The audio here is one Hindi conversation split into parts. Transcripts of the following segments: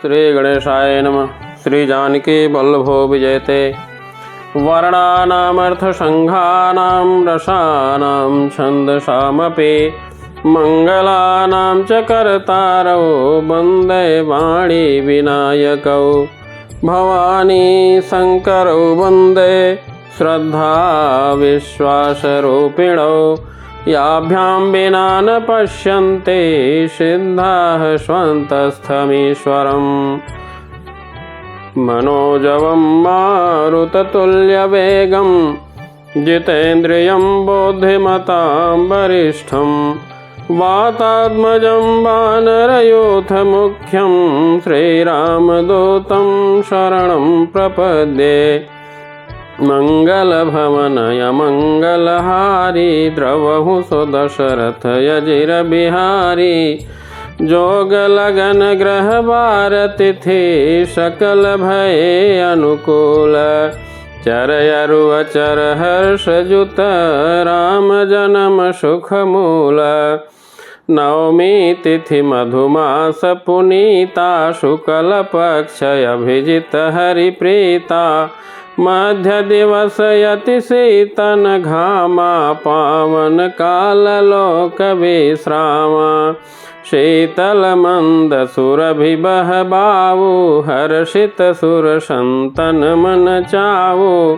श्री गणेशाय नमः। श्री जानकी वल्लभो विजयते। वर्णानामर्थसंघानां रसानां छन्दसामपि मङ्गलानां च कर्तारौ वन्दे वाणी विनायकौ। भवानी शङ्करौ वन्दे श्रद्धा विश्वासरूपिणौ। याभ्यां विना न पश्यन्ते सिद्धाः स्वन्तस्थमीश्वरम्। मनोजवं मारुततुल्यवेगं जितेन्द्रियं बुद्धिमतां वरिष्ठं। वातात्मजं वानरयूथमुख्यं श्रीरामदूतं शरणं प्रपद्ये। मंगलभवनय मंगलहारी द्रवहु सुदशरथ यजिरबिहारी। जोगलगन ग्रह भारतिथि सकल भये अनुकूल। चरयरु अचर हर्षजुत राम जन्म सुखमूल। नवमी तिथि मधुमास पुनीता शुक्ल पक्ष अभिजित हरिप्रीता। मध्य दिवस यति शीतन घामा पावन काल लोक विश्रामा। शीतल मंद सुरभि बह बावु हर्षित सुर संतन मन चावु।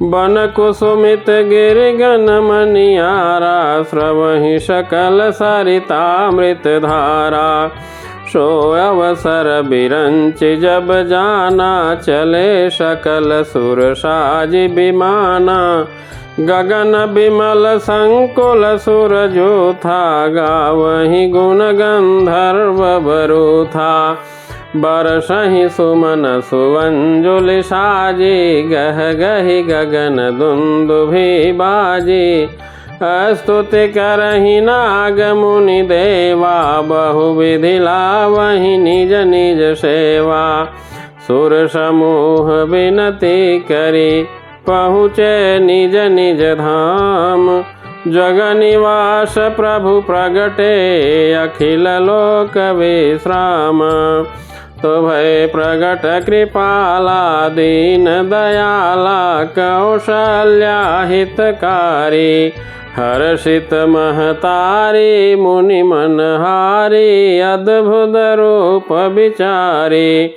बन कुसुमित गिरिगन मनियारा स्रवहि सकल सरितामृत धारा। सो अवसर बिरंच जब जाना चले सकल सुर साज विमाना। गगन बिमल संकुल सुर जो था गावहि गुण गंधर्व बरूथा। बरसहि सुमन सुवंजुलि साजी गह गहि गगन दुंदुभि बाजी। स्तुति करहि नाग मुनि देवा बहुविधि लावहि निज निज सेवा। सुर समूह विनती करी पहुँचे निज निज धाम। जग निवास प्रभु प्रगटे अखिल लोक विश्राम। तो भय प्रगट कृपाला दीन दयाला कौशल्या हितकारी। हर्षित महतारी मुनि मनहारी अद्भुत रूप विचारी।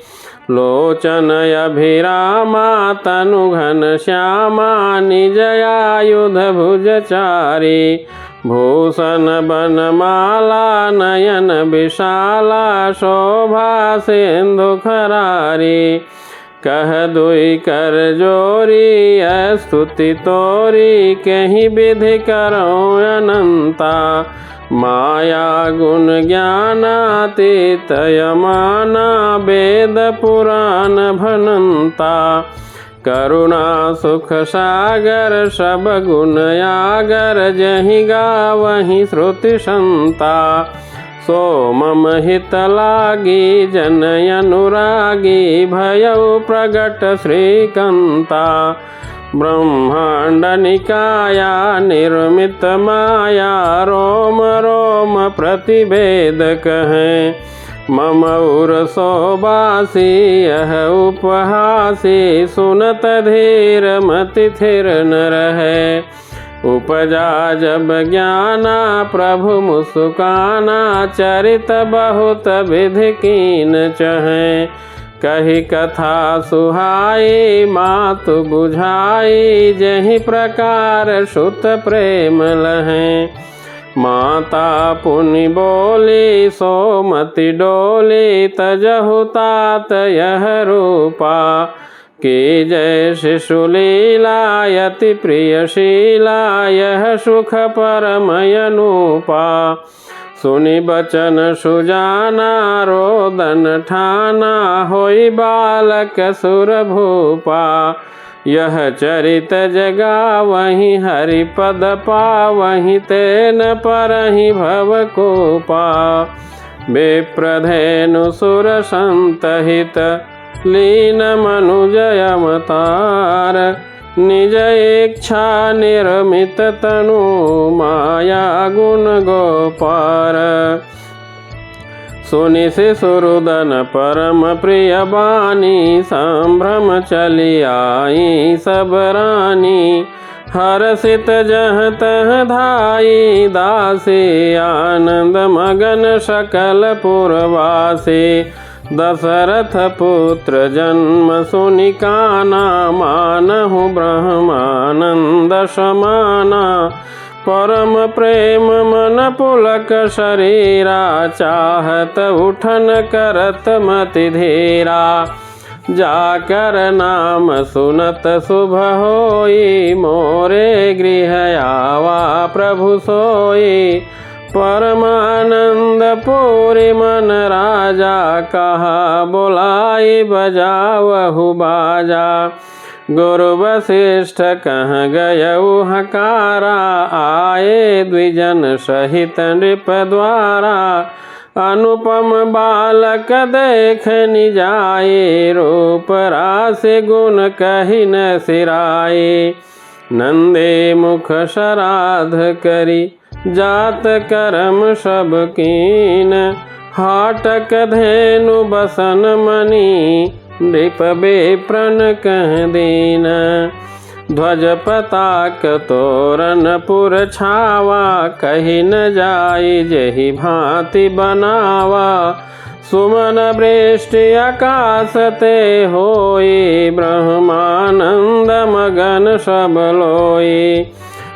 लोचन अभिरामा तनु घन श्यामा निज आयुध भुजचारी। भूषण बनमाला नयन विशाला शोभा सिंधु खरारी। कह दुई कर जोरी स्तुति तोरी कहीं विधि करो अनंता। माया गुण ज्ञानातीत यमाना वेद पुराण भनंता। करुणा सुख सागर सब गुण आगर जहि गावहि श्रुति संता। सो मम हित लागी जन अनुरागी भयउ प्रगट श्रीकंता। ब्रह्मांड निकाया निर्मित माया रोम रोम प्रतिवेद कहें। मम उर सोबासी यह उपहासी सुनत धीर मति थिर न रहे। उपजा जब ज्ञाना प्रभु मुस्काना चरित बहुत विधि कीन चहे। कही कथा सुहाई मातु बुझाई जहि प्रकार सुत प्रेम लहें। माता पुनि बोली सोमति डोली तजहु तात यह रूपा। की जय शिशु लीला यति प्रियशीला यह सुख परमयनूपा। सुनि बचन सुजाना रोदन ठाना होई बालक सुर भूपा। यह चरित जगा वहीं हरि पद पावहीं तेन परहि भव कोपा। विप्रधेनु सुर संतहित लीन मनुज अवतार। निज इच्छा निर्मित तनु माया गुण गोपार। सुनि शिशुरुदन परम प्रिय बानी, संभ्रम चली आई सब रानी। हर्षित जह तह धाई दासी, आनंद मगन सकल पुरवासी। दशरथ पुत्र जन्म सुनि काना, मानहु ब्रह्मानंद समाना। परम प्रेम मन पुलक शरीरा, चाहत उठन करत मति धीरा। जाकर नाम सुनत शुभ होई, मोरे गृह आवा प्रभु सोई। परमानंद पूरी मन राजा, कहा बोलाई बजावहु बाजा। गुरु वशिष्ठ कह गयउ हकारा, आए द्विजन सहित नृप द्वारा। अनुपम बालक देख निजाए, रूप राशि गुण कहि न सिराए। नंदे मुख श्राद्ध करी, जात कर्म सब कीन। हाटक धेनु बसन मणि, नृप विप्रन कह दीन। ध्वज पताक तोरण पुर छावा, कही न जाई जेहि भांति बनावा। सुमन वृष्टि आकाश ते होई, ब्रह्मानंद मगन सब लोई।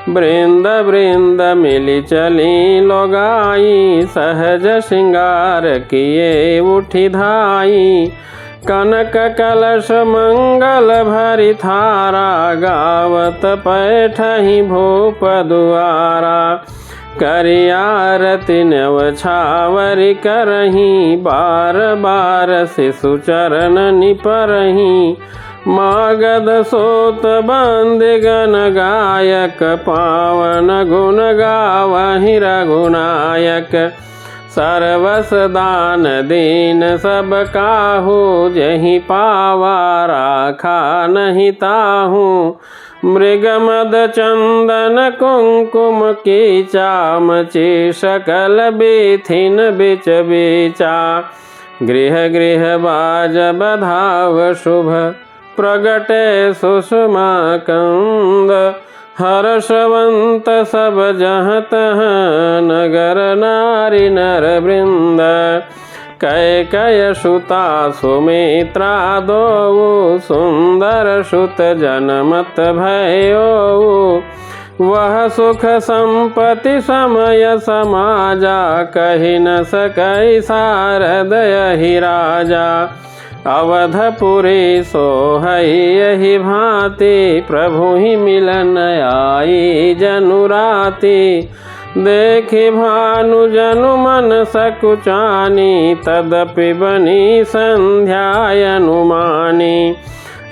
वृंद वृंद मिली चली लोगाई, सहज श्रृंगार किए उठी धाई। कनक कलश मंगल भरी थारा, गावत पैठहि भूप दुआरा। करि आरती न्यवछावरि करहीं, बार बार शिशु चरण निपरहीं। मागध सोत बंदिगन गायक, पावन गुण गावहि रघुनायक। सर्वस दान दीन सब काहू, जहि पावा राखा नहीं ताहू। मृग मद चंदन कुंकुम की चामची, सकल बीथिन बिच बीचा। गृह गृह बाज बधाव शुभ, प्रगटे सुषमा कंद। हर्षवंत सब जहाँ तहाँ, नगर नारी नर वृंद। कैकेय सुता सुमित्रा दोऊ, सुंदर सुत जनमत भयो। वह सुख संपत्ति समय समाजा, कहि न सकै सारद यहि राजा। अवधपुरी सोहई यही भांति, प्रभु ही मिलन आई जनुराति। देखि भानु जनु मन सकुचानी, तदपि बनी संध्या अनुमानी।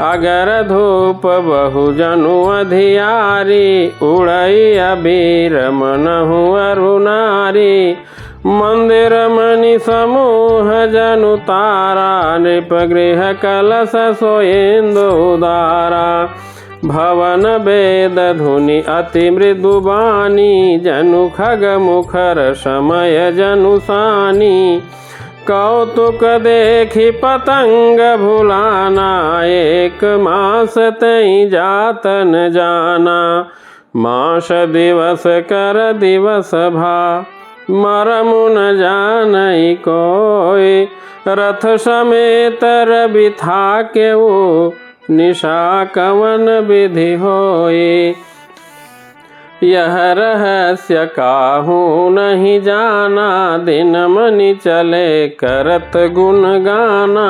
अगर धूप बहु जनु अधियारी, उड़ई अबीर मनहु अरुनारी। मंदिर मणि समूह जनु तारा, नृप गृह कलश सोएंदु उदारा। भवन वेद धुनि अति मृदु बानी, जनु खग मुखर समय जनु सानी। कौतुक देखि पतंग भुलाना, एक मास तई जात न जाना। मास दिवस कर दिवस भा, मरमु न जानई कोई। रथ समेत रवि था केऊ, निशा कवन विधि होई। यह रहस्य काहू नहीं जाना, दिन मनि चले करत गुण गाना।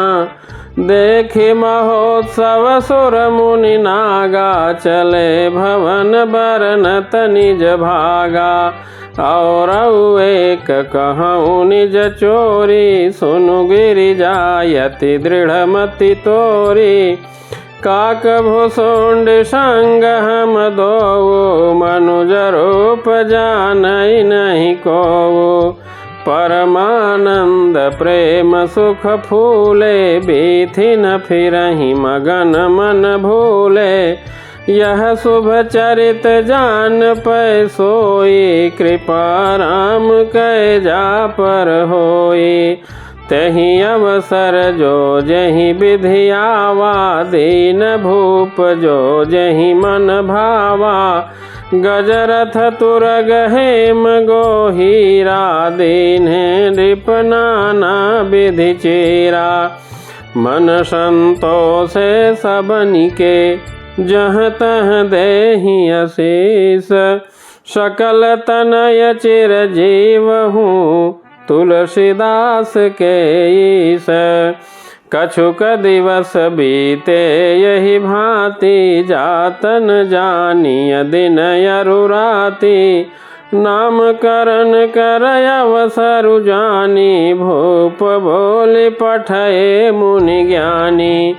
देखि महोत्सव सुर मुनि नागा, चले भवन बरनत निज भागा। और एक कहूँ निज चोरी, सुनु गिरिजायति दृढ़ मति तोरी। काक भुसुंड संग हम दो, मनुज रूप जानई नहीं को। परमानंद प्रेम सुख फूले, बीथि न फिरहि मगन मन भूले। यह शुभ चरित जान पै सोई, कृपा राम कै जा पर होई। तेहि अवसर जो जहि विधि आवा, दीन भूप जो जहि मन भावा। गजरथ तुरग हेम गोहीरा, दीन्हे नृप नाना विधि चेरा। मन संतोषे सबनिके, जहाँ तहाँ देहि आशीष। सकल तनय चिरजीव हूँ, तुलसीदास के ईश। कछुक दिवस बीते यही भांति, जातन जानिय दिन अरु राति। नामकरण कर अवसर जानी, भूप बोली पठये मुनि ज्ञानी।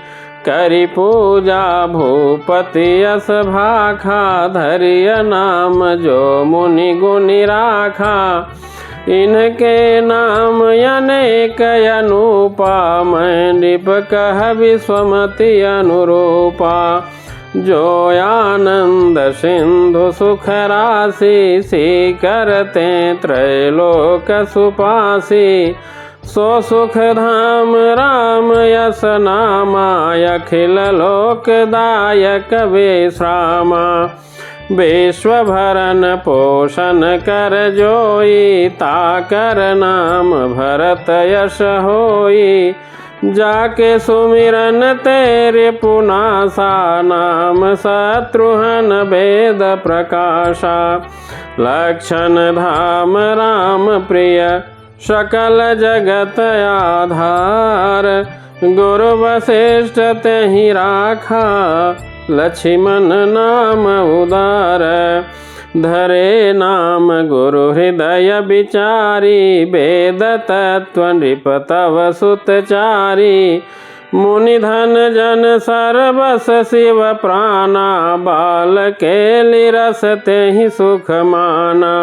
करि पूजा भूपति यस भाखा, धरिय नाम जो मुनि गुनि राखा। इनके नाम अनेक अनुपा, मैं नृप कह विश्वमति अनुरूपा। जो आनंद सिंधु सुख राशि, सी करते त्रैलोक सुपासी। सो सुख धाम राम यस नामा, अखिल लोकदायक विश्रामा। विश्व भरन पोषण कर जोई, ताकर नाम भरत यश होई। जाके सुमिरन तेरे पुनासा, नाम शत्रुघ्न वेद प्रकाशा। लक्षण धाम राम प्रिय, सकल जगत आधार। गुरु वशिष्ठ तेहि राखा, लक्ष्मण नाम उदार। धरे नाम गुरु हृदय विचारी, वेद तत्व नृप तव सुतचारी। मुनि धन जन सर्वस शिव प्राणा, बाल केलि रस तेहि सुख माना।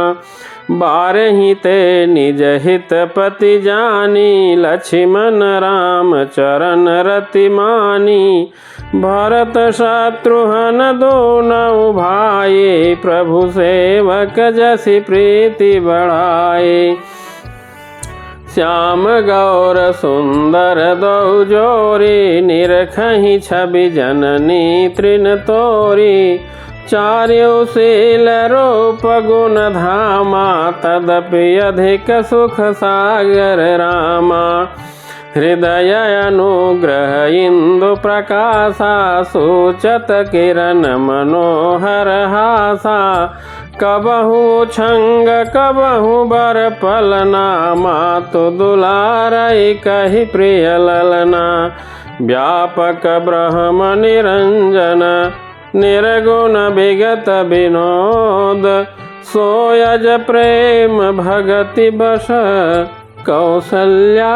बारहि ते निज हित पति जानी, लक्ष्मण राम चरण रति मानी। भरत शत्रुघ्न दोनों भाई, प्रभु सेवक जसि प्रीति बढ़ाए। श्याम गौर सुंदर दो जोरी, निरखहि छवि जननी तृण तोरी। चार्यो शील रूप गुण धामा, तदपि अधिक सुख सागर रामा। हृदय अनुग्रह इंदु प्रकाशा, सूचत किरण मनोहर हासा। कबहु छंग कबहु बर पलना, मातु दुलारई कहि प्रिय ललना। व्यापक ब्रह्म निरंजन, निर्गुण विगत विनोद। सोयज प्रेम भगति बस, कौसल्या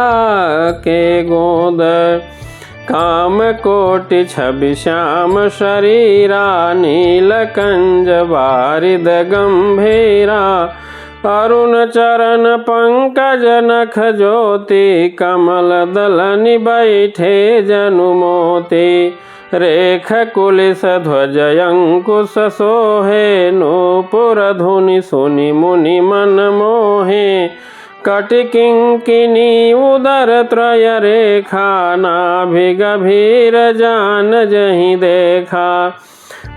के गोद। काम कोटि छवि श्याम शरीरा, नीलकंज वारिद गंभीरा। अरुण चरण पंकज नख ज्योति, कमल दलनि बैठे जनु मोती। रेख कुलिस ध्वज अंकुश सोहे, नूपुर धुनि सुनि मुनि मन मोहे। कटि किंकिनी उदर त्रय रेखा, नाभि गभीर जान जहि देखा।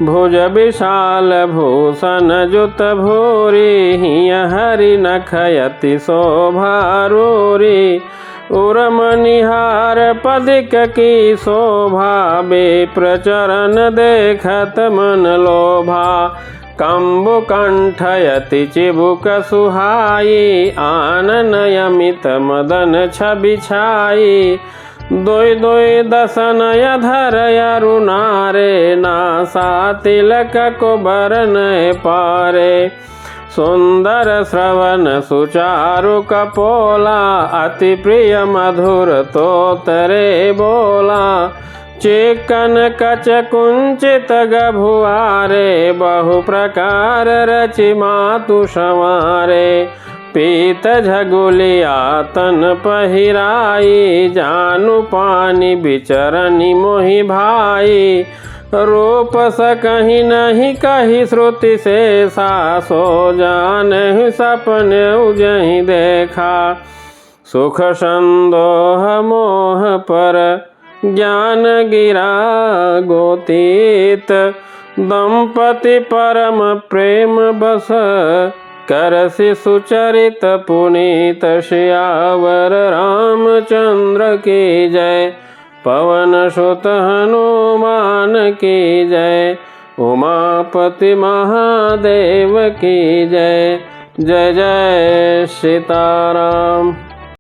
भुज विशाल भूषण जुत भूरि, हिय हरि नख अति शोभा रूरि। उर्मनिहार पदिक की शोभा, विप्र चरण देखत मन लोभा। कंबु कंठ यति चिबुक सुहाई, आनन यमित मदन छवि छाई। दोय दोय दसन अधर अरुणारे, नासा तिलक को बरन पारे। सुंदर श्रवण सुचारु कपोला, अति प्रिय मधुर तोतरे बोला। चिकन कच कुंचित गभुआरे, बहु प्रकार रचि मातु संवारे। पीत झगुलिया तन पहिराई, जानु पानी बिचरनि मोहि भाई। रूप सकहि नहीं कही श्रुति शेषा, सो जान सपने उजहि देखा। सुख संदोह मोह पर ज्ञान गिरा गोतीत। दंपति परम प्रेम बस करसि सुचरित पुनीत। श्यावर रामचंद्र की जय, पवन सुत हनुमान की जय, उमापति महादेव की जय। जय जय सीताराम।